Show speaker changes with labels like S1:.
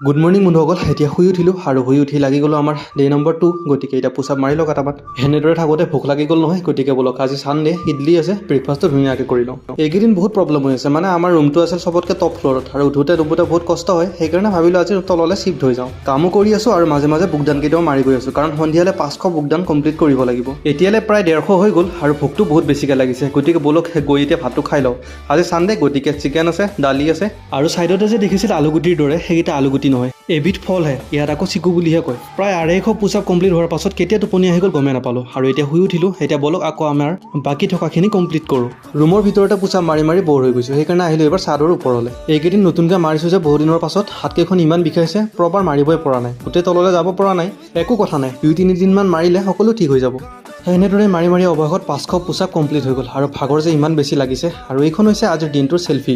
S1: Good morning বন্ধুসকল, এতিয়া শুই উঠিলোঁ আৰু শুই উঠি লাগি গ'লোঁ আমাৰ ডে নম্বৰ 2। গতিকে এতিয়া পুচাপ মাৰি লওঁ কেইটামান। এনেদৰে থাকোঁতে ভোক লাগি গ'ল নহয়, গতিকে বলক আজি ছানডে ইডলি আছে, ব্ৰেকফাষ্টটো ধুনীয়াকৈ কৰি লওঁ। এইকেইদিন বহুত প্ৰব্লেম হৈ আছে, মানে আমাৰ ৰুমটো আছিল চবতকৈ টপ ফ্ল'ৰত আৰু উঠোতে বহুত কষ্ট হয়। সেইকাৰণে ভাবিলোঁ আজি তললৈ শ্বিফ্ট হৈ যাওঁ। কামো কৰি আছোঁ আৰু মাজে মাজে বুকদান কেইটাও মাৰি গৈ আছোঁ, কাৰণ সন্ধিয়ালৈ 500 বুকদান কমপ্লিট কৰিব লাগিব। এতিয়ালৈ প্ৰায় 150 হৈ গ'ল আৰু ভোকটো বহুত বেছিকৈ লাগিছে। গতিকে বলক গৈ এতিয়া ভাতটো খাই লওঁ। আজি ছানডে, গতিকে চিকেন আছে, দালি আছে আৰু ছাইডতে যে দেখিছিল আলুগুটিৰ দৰে, সেইকেইটা আলুগুটি নহয়, এবিধ ফলহে। ইয়াত আকৌ চিকু বুলিহে কয়। প্ৰায় 250 পুচাপ কমপ্লিট হোৱাৰ পাছত কেতিয়া টোপনি আহি গ'ল গমেই নাপালোঁ আৰু এতিয়া শুই উঠিলোঁ। এতিয়া বলক আকৌ আমাৰ বাকী থকাখিনি কমপ্লিট কৰোঁ। ৰুমৰ ভিতৰতে পুচাপ মাৰি মাৰি বৰ হৈ গৈছোঁ, সেইকাৰণে আহিলোঁ এবাৰ চাদৰ ওপৰলৈ। এইকেইদিন নতুনকৈ মাৰিছোঁ যে বহু দিনৰ পাছত হাতকেইখন ইমান বিষাইছে, প্ৰপাৰ মাৰিবই পৰা নাই, গোটেই তললৈ যাব পৰা নাই। একো কথা নাই, 2-3 দিনমান মাৰিলে সকলো ঠিক হৈ যাব। এনেদৰে মাৰি মাৰি অৱশেষত 500 পুচাপ কমপ্লিট হৈ গ'ল আৰু ভাগৰ যে ইমান বেছি লাগিছে। আৰু এইখন হৈছে আজিৰ দিনটোৰ চেল্ফি।